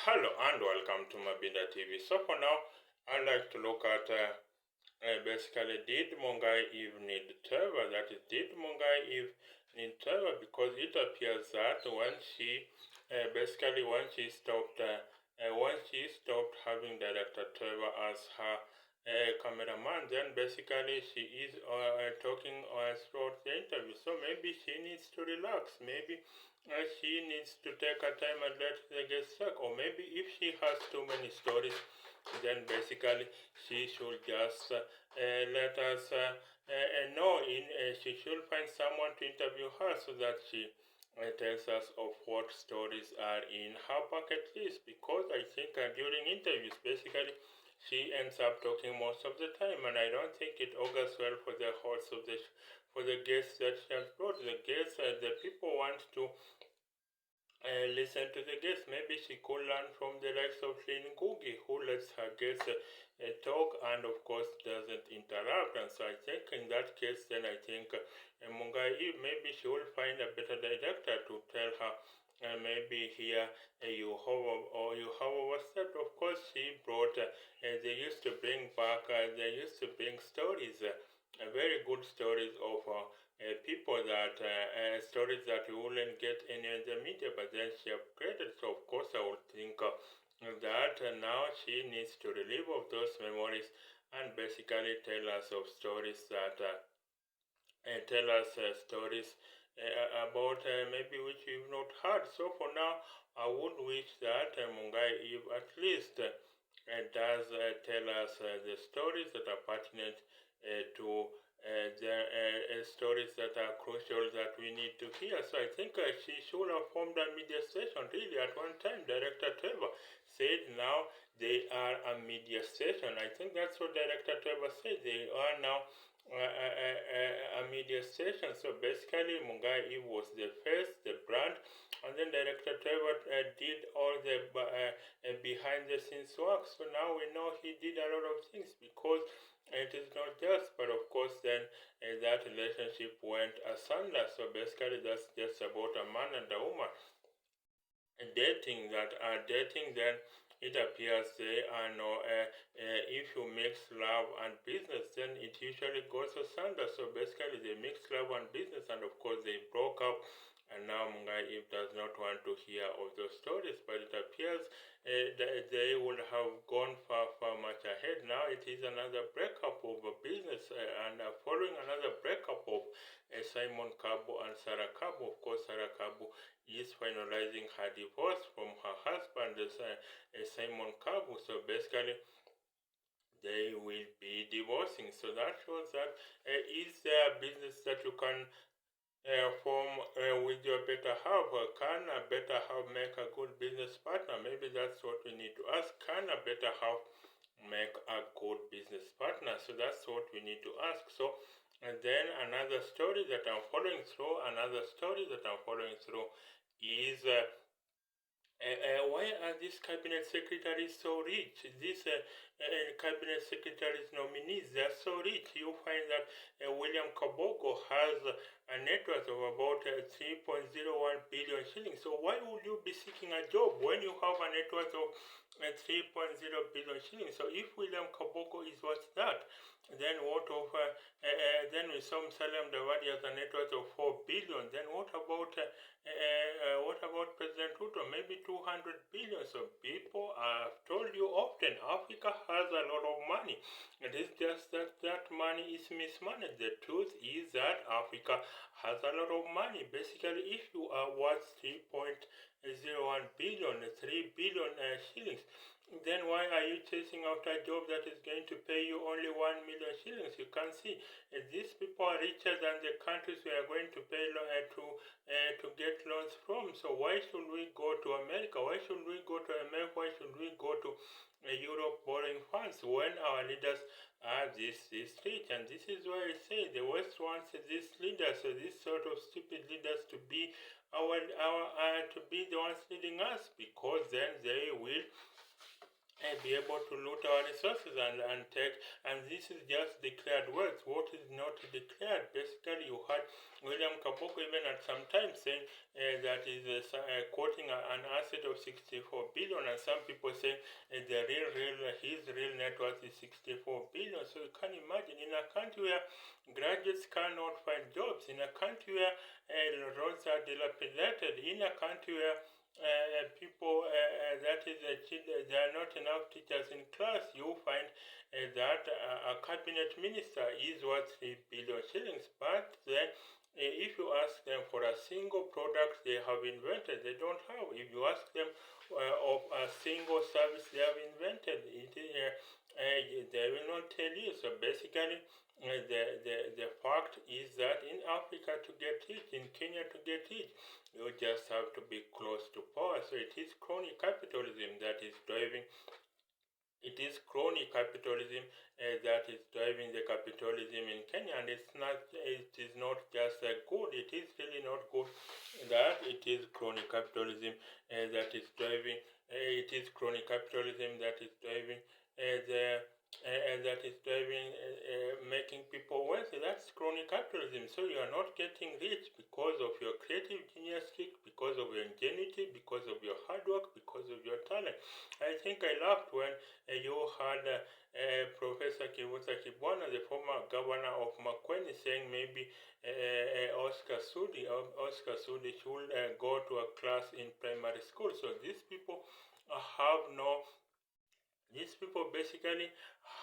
Hello and welcome to Mabinda TV. So for now, I'd like to look at basically did Mungai Eve need Trevor? That is, did Mungai Eve need Trevor? Because it appears that when she when she stopped having director Trevor as her cameraman, then basically she is talking throughout the interview. So maybe she needs to relax. Maybe she needs to take her time and let the guests talk. Or maybe if she has too many stories, then basically she should just let us know. She should find someone to interview her so that she tells us of what stories are in her bucket list. Because I think during interviews, basically she ends up talking most of the time, and I don't think it augurs well for the hosts of the for the guests that she has brought. The guests, the people want to listen to the guests. Maybe she could learn from the likes of Lynn Ngugi, who lets her guests talk and, of course, doesn't interrupt. And so I think in that case, then I think Mungai, maybe she will find a better director to tell her. Maybe here you have overstepped. Of course, she brought. They used to bring back. They used to bring stories, very good stories of people that stories that you wouldn't get any in the media, but then she upgraded. So of course I would think that now she needs to relive of those memories and basically tell us of stories that tell us stories about maybe which we've not heard. So for now, I would wish that Mungai Eve at least does tell us the stories that are pertinent to the stories that are crucial that we need to hear. So I think she should have formed a media station. Really, at one time, Director Trevor said now they are a media station. I think that's what Director Trevor said. They are now a media station. So basically, Mungai Eve was the face, the brand, and then Director Trevor did all the behind the scenes work. So now we know he did a lot of things because it is not just, but of course, then that relationship went asunder. So basically, that's just about a man and a woman dating that are dating. Then it appears they are no. If you mix love and business, then it usually goes asunder. So basically, they mixed love and business, and of course, they broke up. And now Mungai Eve does not want to hear of those stories, but it appears they would have gone far much ahead. Now it is another breakup of a business, and following another breakup of Simon Kabo and Sarah Kabo. Of course, Sarah Kabo is finalizing her divorce from her husband, Simon Kabo. So basically, they will be divorcing. So that shows that is there a business that you can form with your better half? Can a better half make a good business partner? Maybe that's what we need to ask. Can a better half make a good business partner? So that's what we need to ask. So and then another story that I'm following through is why are these cabinet secretaries so rich? These cabinet secretaries nominees, they are so rich. You find that William Kabogo has a net worth of about 3.01 billion shillings. So why would you be seeking a job when you have a net worth of 3.0 billion shillings? So if William Kabogo is worth that, then what of then with some Salam Dawadi has a net worth of 4 billion? Then what about President Ruto? Maybe 200 billion. So people, I've told you often, Africa has a lot of money. It is just that that money is mismanaged. The truth is that Africa has a lot of money. Basically, if you are worth 3.01 billion, 3 billion shillings, then why are you chasing after a job that is going to pay you only 1 million shillings? You can see these people are richer than the countries we are going to pay to get loans from. So why should we go to America? Why should we go to America? Why should we go to Europe borrowing funds when our leaders are this rich? And this is why I say the West wants these leaders, so these sort of stupid leaders, to be to be the ones leading us, because then they will be able to loot our resources and take, and this is just declared words. What is not declared? Basically, you had William Kaboko even at some time saying that is quoting an asset of 64 billion, and some people say his real net worth is 64 billion. So you can imagine, in a country where graduates cannot find jobs, in a country where roads are dilapidated, in a country where people there are not enough teachers in class, you find that a cabinet minister is worth 3 billion shillings. But then, if you ask them for a single product they have invented, they don't have. If you ask them of a single service they have invented, they will not tell you. So basically, the fact is that in Africa to get rich, in Kenya to get rich, you just have to be close to power. So it is crony capitalism that is driving. It is crony capitalism that is driving the capitalism in Kenya, and it's not. It is not just good. It is really not good that it is crony capitalism that is driving. It is crony capitalism that is driving making people wealthy. That's crony capitalism. So you are not getting rich because of your creative genius trick, because of your ingenuity, because of your hard work, because of your talent. I think I laughed when you had Professor Kivuta Kibwana, the former governor of Makueni, saying maybe Oscar Sudi should go to a class in primary school. So these people have no. These people basically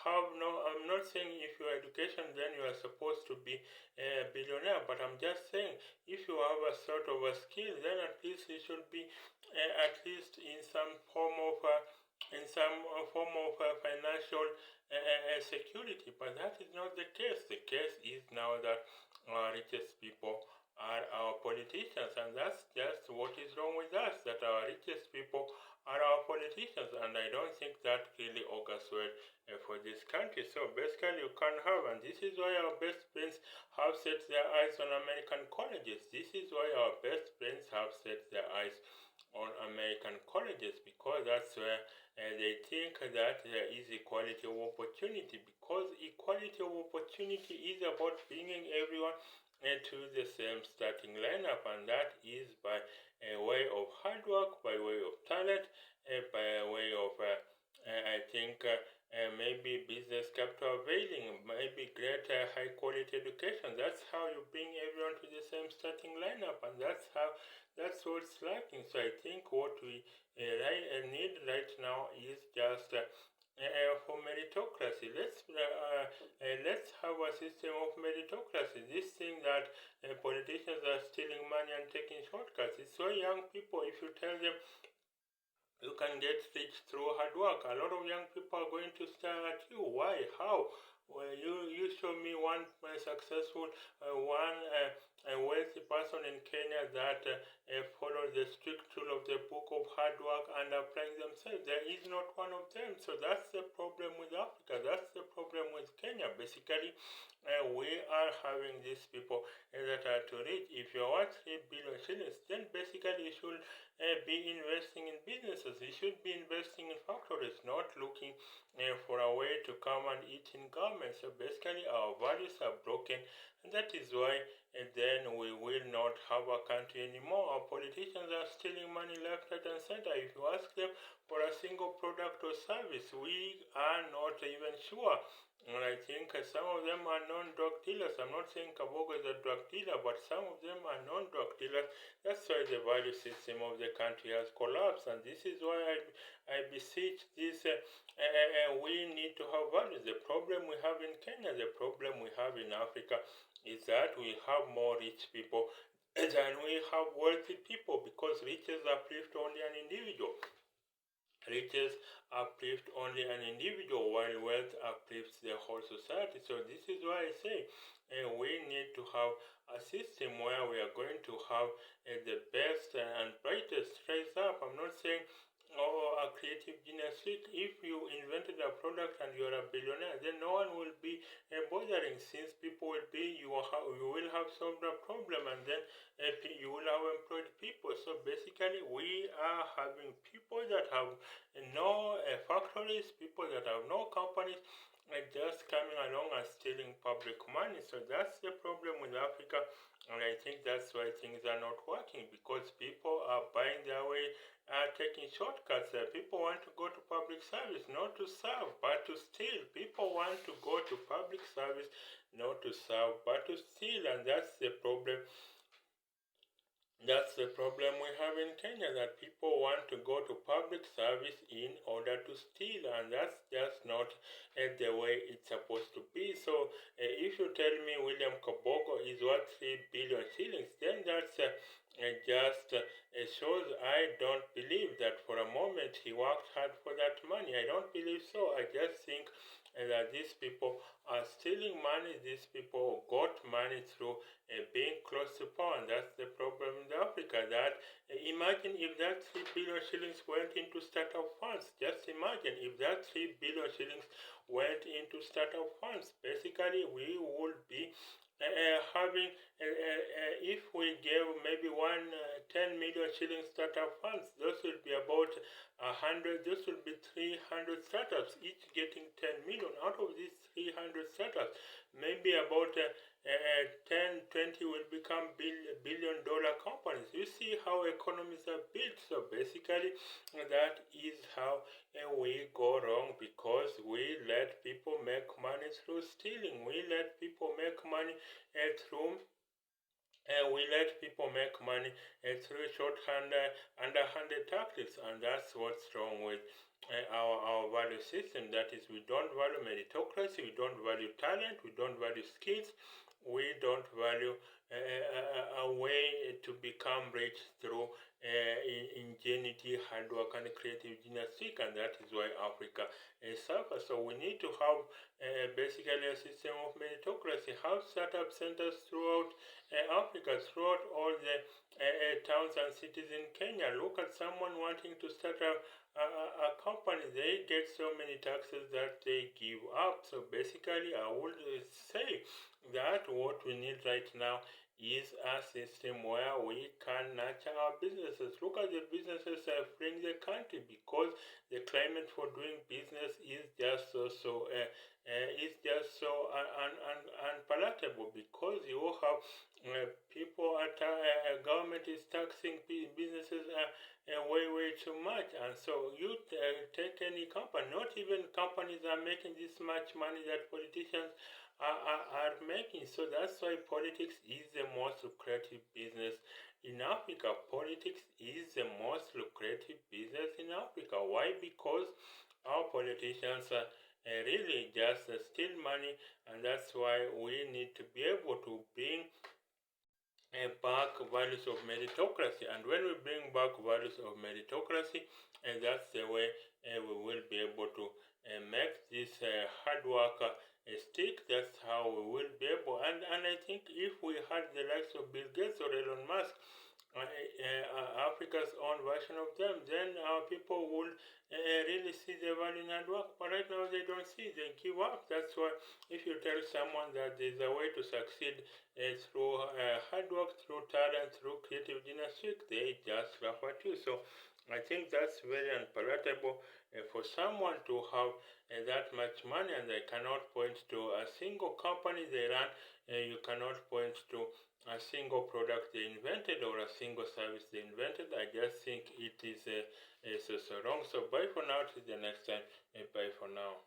have no. I'm not saying if your education then you are supposed to be a billionaire, but I'm just saying if you have a sort of a skill, then at least you should be at least in some form of financial security. But that is not the case. The case is now that our richest people are our politicians, and that's just what is wrong with us. That our richest people are our politicians, and I don't think that really augurs well for this country. So basically, you can have, and this is why our best brains have set their eyes on American colleges. This is why our best brains have set their eyes on American colleges, because that's where they think that there is equality of opportunity. Because equality of opportunity is about bringing everyone into the same starting lineup, and that is by a way of hard work, by way of talent, by way of I think maybe business capital availing, maybe great high quality education. That's how you bring everyone to the same starting lineup, and that's what's lacking. So I think what we need right now is just for meritocracy. Let's have a system of meritocracy. This thing that politicians are stealing money and taking shortcuts. It's so young people, if you tell them you can get rich through hard work, a lot of young people are going to stare at you. Why? How? Well, you show me one successful, one wealthy person in Kenya that follows the strict rule of the book of hard work and applying themselves. There is not one of them. So that's the problem with Africa. That's the problem with Kenya. Basically, we are having these people that are to reach. If you want 3 billion shillings, then basically you should be investing in businesses. You should be investing in factories, not looking for a way to come and eat in garments. So basically our values are broken, and that is why then we will not have a country anymore. Our politicians are stealing money left, right, and center. If you ask them for a single product or service, we are not even sure. And I think some of them are non-drug dealers. I'm not saying Kabogo is a drug dealer, but some of them are non-drug dealers. That's why the value system of the country has collapsed. And this is why I beseech this. We need to have values. The problem we have in Kenya, the problem we have in Africa, is that we have more rich people than we have wealthy people, because riches uplift only an individual. Riches uplift only an individual, while wealth uplifts the whole society. So this is why I say we need to have a system where we are going to have the best and brightest rise up. I'm not saying or a creative genius trick. If you invented a product and you're a billionaire, then no one will be bothering, since people will be you will have solved the problem, and then you will have employed people. So basically, we are having people that have no factories, people that have no companies, just coming along and stealing public money. So that's the problem with Africa, and I think that's why things are not working, because people are buying their way, taking shortcuts. People want to go to public service not to serve but to steal. People want to go to public service not to serve but to steal, and that's the problem. That's the problem we have in Kenya, that people want to go to public service in order to steal, and that's just not the way it's supposed to be. So, if you tell me William Kabogo is worth 3 billion shillings, then that's just shows I don't believe that for a moment he worked hard for that money. I don't believe so. I just think that these people are stealing money. These people got money through being close to power, and that's the problem in Africa. That imagine if that 3 billion shillings went into startup funds. Just imagine if that 3 billion shillings went into startup funds. Basically, we would be having if we gave maybe 10 million shilling startup funds, those will be about 100. Those will be 300 startups, each getting 10 million. Out of these 300 startups, maybe about 10, 20 will become billion dollar companies. You see how economies are built. So basically, that is how we go wrong, because we let people make money through stealing. We let people make money through we let people make money through shorthand, underhanded tactics, and that's what's wrong with our value system. That is, we don't value meritocracy, we don't value talent, we don't value skills, we don't value a way to become rich through ingenuity, hard work, and creative genius, and that is why Africa suffers. So we need to have basically a system of meritocracy, have startup centers throughout Africa, throughout all the towns and cities in Kenya. Look at someone wanting to start a company, they get so many taxes that they give up. So basically, I would say that what we need right now is a system where we can nurture our businesses. Look at the businesses fleeing the country, because the climate for doing business is just unpalatable, because you have people at government is taxing businesses way too much, and so you take any company. Not even companies are making this much money that politicians are making. So that's why politics is the most lucrative business in Africa. Politics is the most lucrative business in Africa. Why? Because our politicians really just steal money, and that's why we need to be able to bring back values of meritocracy. And when we bring back values of meritocracy, and that's the way we will be able to make this hard work stick. That's how we will be able. And I think if we had the likes of Bill Gates or Elon Musk, Africa's own version of them, then our people will really see the value in hard work. But right now they don't see, they give up. That's why if you tell someone that there's a way to succeed through hard work, through talent, through creative genius, they just laugh at you. So I think that's very unpalatable for someone to have that much money, and they cannot point to a single company they run. You cannot point to a single product they invented or a single service they invented. I just think it is so wrong. So bye for now. Till the next time. Bye for now.